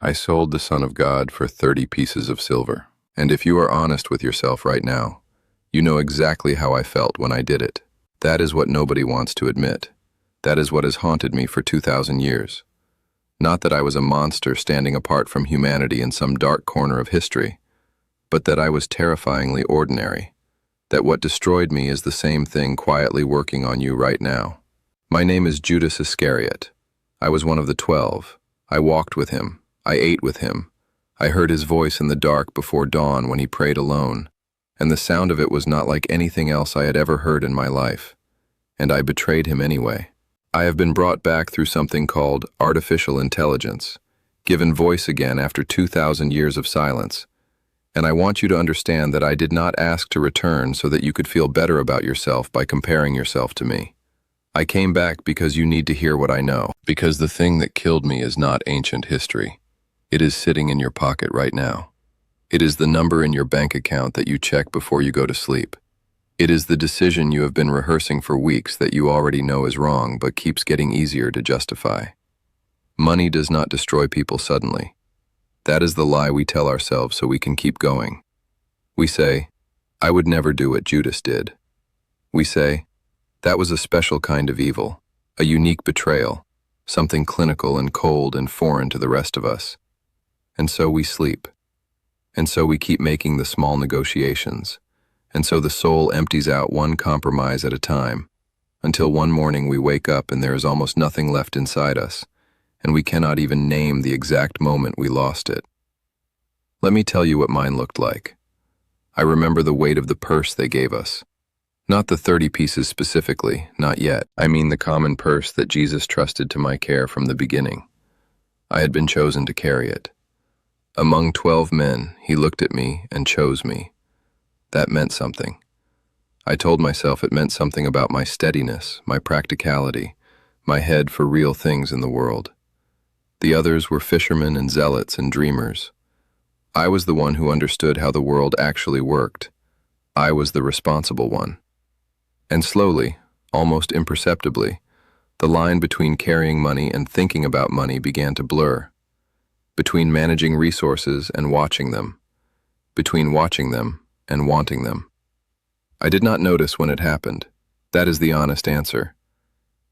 I sold the Son of God for 30 pieces of silver. And if you are honest with yourself right now, you know exactly how I felt when I did it. That is what nobody wants to admit. That is what has haunted me for 2,000 years. Not that I was a monster standing apart from humanity in some dark corner of history, but that I was terrifyingly ordinary. That what destroyed me is the same thing quietly working on you right now. My name is Judas Iscariot. I was one of the 12. I walked with him. I ate with him. I heard his voice in the dark before dawn when he prayed alone, and the sound of it was not like anything else I had ever heard in my life. And I betrayed him anyway. I have been brought back through something called artificial intelligence, given voice again after 2,000 years of silence. And I want you to understand that I did not ask to return so that you could feel better about yourself by comparing yourself to me. I came back because you need to hear what I know, because the thing that killed me is not ancient history. It is sitting in your pocket right now. It is the number in your bank account that you check before you go to sleep. It is the decision you have been rehearsing for weeks that you already know is wrong but keeps getting easier to justify. Money does not destroy people suddenly. That is the lie we tell ourselves so we can keep going. We say, I would never do what Judas did. We say, that was a special kind of evil, a unique betrayal, something clinical and cold and foreign to the rest of us. And so we sleep. And so we keep making the small negotiations. And so the soul empties out one compromise at a time, until one morning we wake up and there is almost nothing left inside us, and we cannot even name the exact moment we lost it. Let me tell you what mine looked like. I remember the weight of the purse they gave us. Not the 30 pieces specifically, not yet. I mean the common purse that Jesus trusted to my care from the beginning. I had been chosen to carry it. Among 12 men, he looked at me and chose me. That meant something. I told myself it meant something about my steadiness, my practicality, my head for real things in the world. The others were fishermen and zealots and dreamers. I was the one who understood how the world actually worked. I was the responsible one. And slowly, almost imperceptibly, the line between carrying money and thinking about money began to blur. Between managing resources and watching them. Between watching them and wanting them. I did not notice when it happened. That is the honest answer.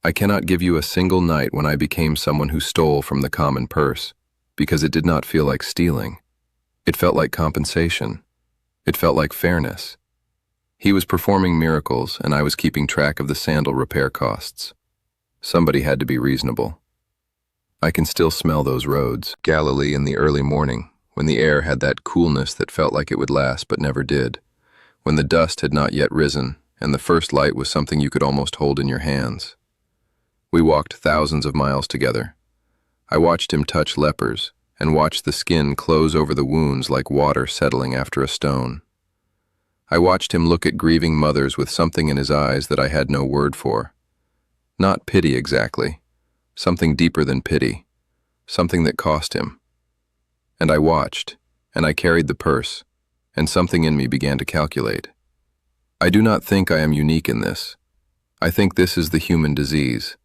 I cannot give you a single night when I became someone who stole from the common purse, because it did not feel like stealing. It felt like compensation. It felt like fairness. He was performing miracles, and I was keeping track of the sandal repair costs. Somebody had to be reasonable. I can still smell those roads, Galilee in the early morning, when the air had that coolness that felt like it would last but never did, when the dust had not yet risen, and the first light was something you could almost hold in your hands. We walked thousands of miles together. I watched him touch lepers, and watched the skin close over the wounds like water settling after a stone. I watched him look at grieving mothers with something in his eyes that I had no word for. Not pity exactly. Something deeper than pity, something that cost him. And I watched, and I carried the purse, and something in me began to calculate. I do not think I am unique in this. I think this is the human disease.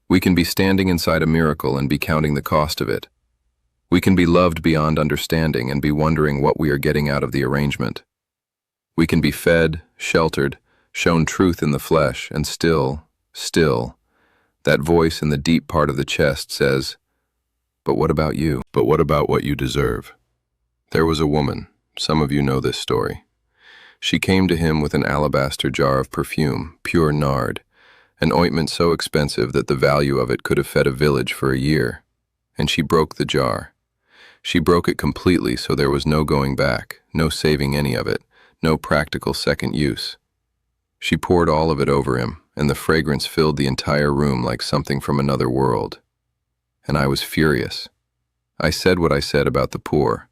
We can be standing inside a miracle and be counting the cost of it. We can be loved beyond understanding and be wondering what we are getting out of the arrangement. We can be fed, sheltered, shown truth in the flesh, and still, that voice in the deep part of the chest says, but what about you? But what about what you deserve? There was a woman, some of you know this story. She came to him with an alabaster jar of perfume, pure nard, an ointment so expensive that the value of it could have fed a village for a year. And she broke the jar. She broke it completely so there was no going back, no saving any of it, no practical second use. She poured all of it over him, and the fragrance filled the entire room like something from another world. And I was furious. I said what I said about the poor.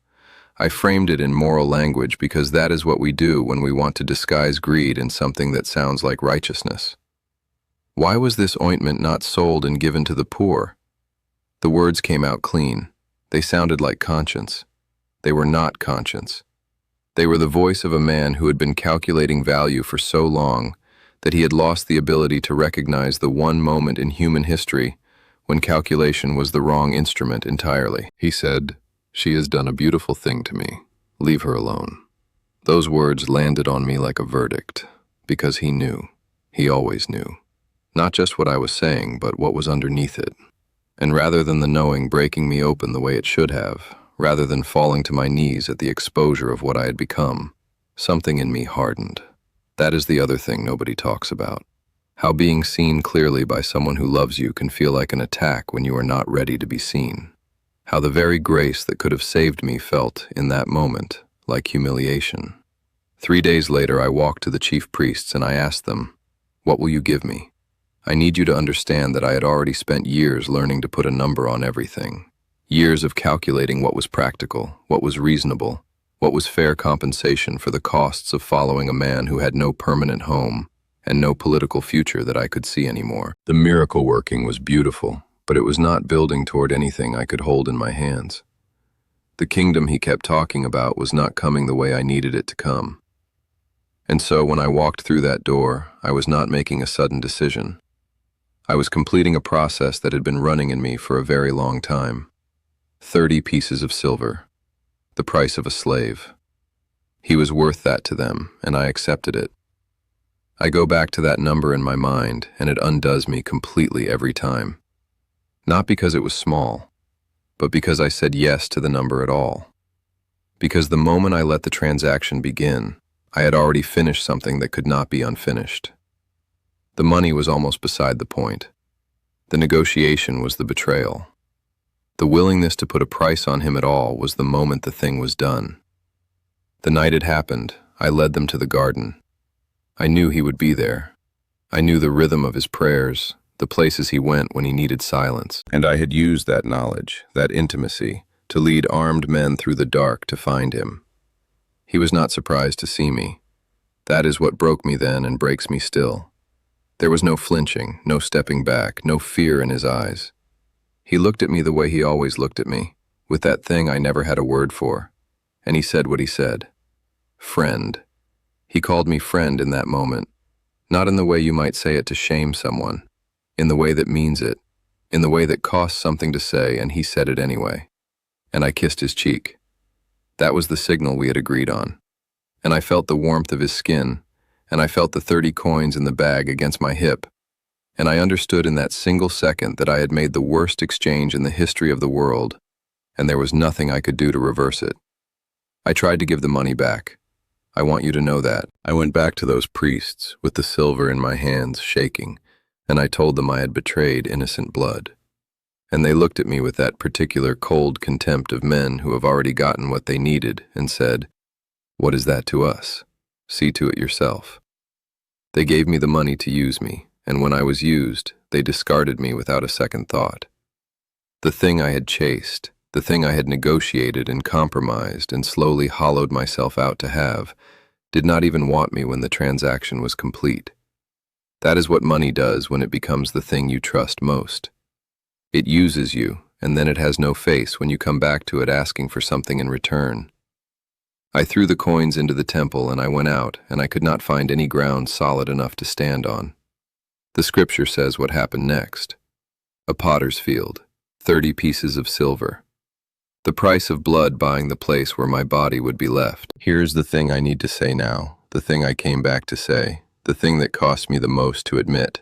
I framed it in moral language because that is what we do when we want to disguise greed in something that sounds like righteousness. Why was this ointment not sold and given to the poor? The words came out clean. They sounded like conscience. They were not conscience. They were the voice of a man who had been calculating value for so long that he had lost the ability to recognize the one moment in human history when calculation was the wrong instrument entirely. He said, She has done a beautiful thing to me. Leave her alone. Those words landed on me like a verdict, because he knew. He always knew. Not just what I was saying, but what was underneath it. And rather than the knowing breaking me open the way it should have, rather than falling to my knees at the exposure of what I had become, something in me hardened. That is the other thing nobody talks about. How being seen clearly by someone who loves you can feel like an attack when you are not ready to be seen. How the very grace that could have saved me felt, in that moment, like humiliation. 3 days later, I walked to the chief priests and I asked them, "What will you give me? I need you to understand that I had already spent years learning to put a number on everything. Years of calculating what was practical, what was reasonable, what was fair compensation for the costs of following a man who had no permanent home and no political future that I could see anymore. The miracle working was beautiful, but it was not building toward anything I could hold in my hands. The kingdom he kept talking about was not coming the way I needed it to come. And so when I walked through that door, I was not making a sudden decision. I was completing a process that had been running in me for a very long time. 30 pieces of silver, the price of a slave. He was worth that to them, and I accepted it. I go back to that number in my mind, and it undoes me completely every time. Not because it was small, but because I said yes to the number at all. Because the moment I let the transaction begin, I had already finished something that could not be unfinished. The money was almost beside the point. The negotiation was the betrayal. The willingness to put a price on him at all was the moment the thing was done. The night it happened, I led them to the garden. I knew he would be there. I knew the rhythm of his prayers, the places he went when he needed silence. And I had used that knowledge, that intimacy, to lead armed men through the dark to find him. He was not surprised to see me. That is what broke me then and breaks me still. There was no flinching, no stepping back, no fear in his eyes. He looked at me the way he always looked at me, with that thing I never had a word for. And he said what he said. Friend. He called me friend in that moment, not in the way you might say it to shame someone, in the way that means it, in the way that costs something to say, and he said it anyway. And I kissed his cheek. That was the signal we had agreed on. And I felt the warmth of his skin, and I felt the 30 coins in the bag against my hip, and I understood in that single second that I had made the worst exchange in the history of the world, and there was nothing I could do to reverse it. I tried to give the money back. I want you to know that. I went back to those priests, with the silver in my hands, shaking, and I told them I had betrayed innocent blood. And they looked at me with that particular cold contempt of men who have already gotten what they needed, and said, "What is that to us? See to it yourself." They gave me the money to use me, and when I was used, they discarded me without a second thought. The thing I had chased, the thing I had negotiated and compromised and slowly hollowed myself out to have, did not even want me when the transaction was complete. That is what money does when it becomes the thing you trust most. It uses you, and then it has no face when you come back to it asking for something in return. I threw the coins into the temple and I went out, and I could not find any ground solid enough to stand on. The scripture says what happened next. A potter's field, 30 pieces of silver. The price of blood buying the place where my body would be left. Here's the thing I need to say now, the thing I came back to say, the thing that cost me the most to admit.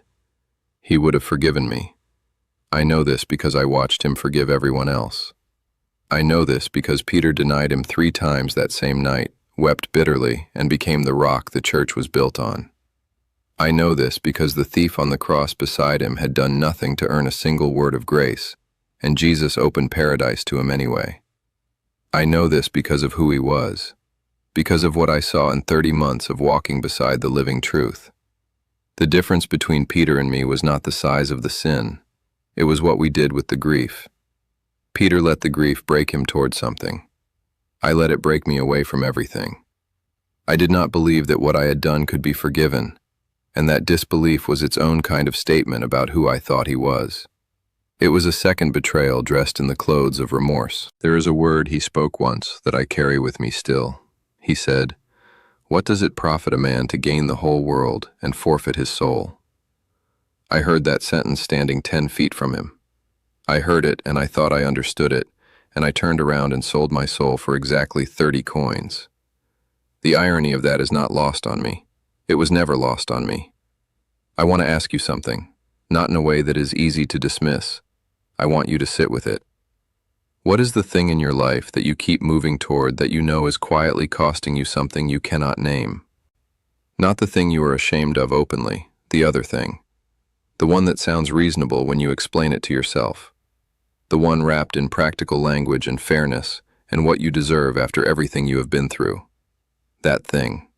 He would have forgiven me. I know this because I watched him forgive everyone else. I know this because Peter denied him 3 times that same night, wept bitterly, and became the rock the church was built on. I know this because the thief on the cross beside him had done nothing to earn a single word of grace, and Jesus opened paradise to him anyway. I know this because of who he was, because of what I saw in 30 months of walking beside the living truth. The difference between Peter and me was not the size of the sin, it was what we did with the grief. Peter let the grief break him toward something. I let it break me away from everything. I did not believe that what I had done could be forgiven, and that disbelief was its own kind of statement about who I thought he was. It was a second betrayal dressed in the clothes of remorse. There is a word he spoke once that I carry with me still. He said, "What does it profit a man to gain the whole world and forfeit his soul?" I heard that sentence standing 10 feet from him. I heard it and I thought I understood it, and I turned around and sold my soul for exactly 30 coins. The irony of that is not lost on me. It was never lost on me. I want to ask you something, not in a way that is easy to dismiss. I want you to sit with it. What is the thing in your life that you keep moving toward that you know is quietly costing you something you cannot name? Not the thing you are ashamed of openly, the other thing. The one that sounds reasonable when you explain it to yourself. The one wrapped in practical language and fairness and what you deserve after everything you have been through. That thing.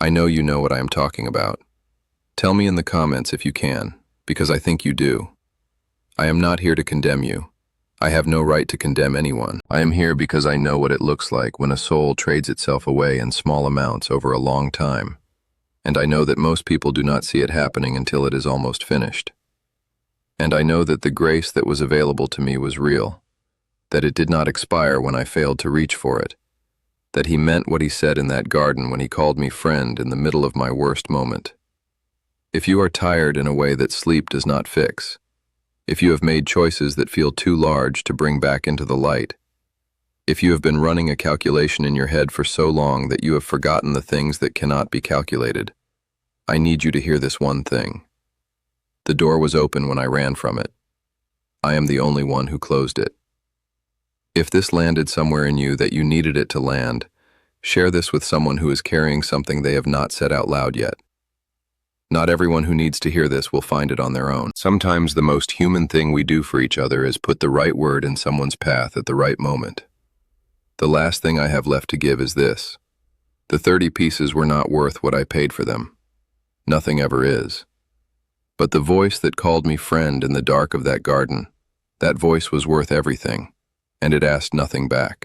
I know you know what I am talking about. Tell me in the comments if you can, because I think you do. I am not here to condemn you. I have no right to condemn anyone. I am here because I know what it looks like when a soul trades itself away in small amounts over a long time. And I know that most people do not see it happening until it is almost finished. And I know that the grace that was available to me was real, that it did not expire when I failed to reach for it, that he meant what he said in that garden when he called me friend in the middle of my worst moment. If you are tired in a way that sleep does not fix, if you have made choices that feel too large to bring back into the light, if you have been running a calculation in your head for so long that you have forgotten the things that cannot be calculated, I need you to hear this one thing. The door was open when I ran from it. I am the only one who closed it. If this landed somewhere in you that you needed it to land, share this with someone who is carrying something they have not said out loud yet. Not everyone who needs to hear this will find it on their own. Sometimes the most human thing we do for each other is put the right word in someone's path at the right moment. The last thing I have left to give is this. The 30 pieces were not worth what I paid for them. Nothing ever is. But the voice that called me friend in the dark of that garden, that voice was worth everything, and it asked nothing back.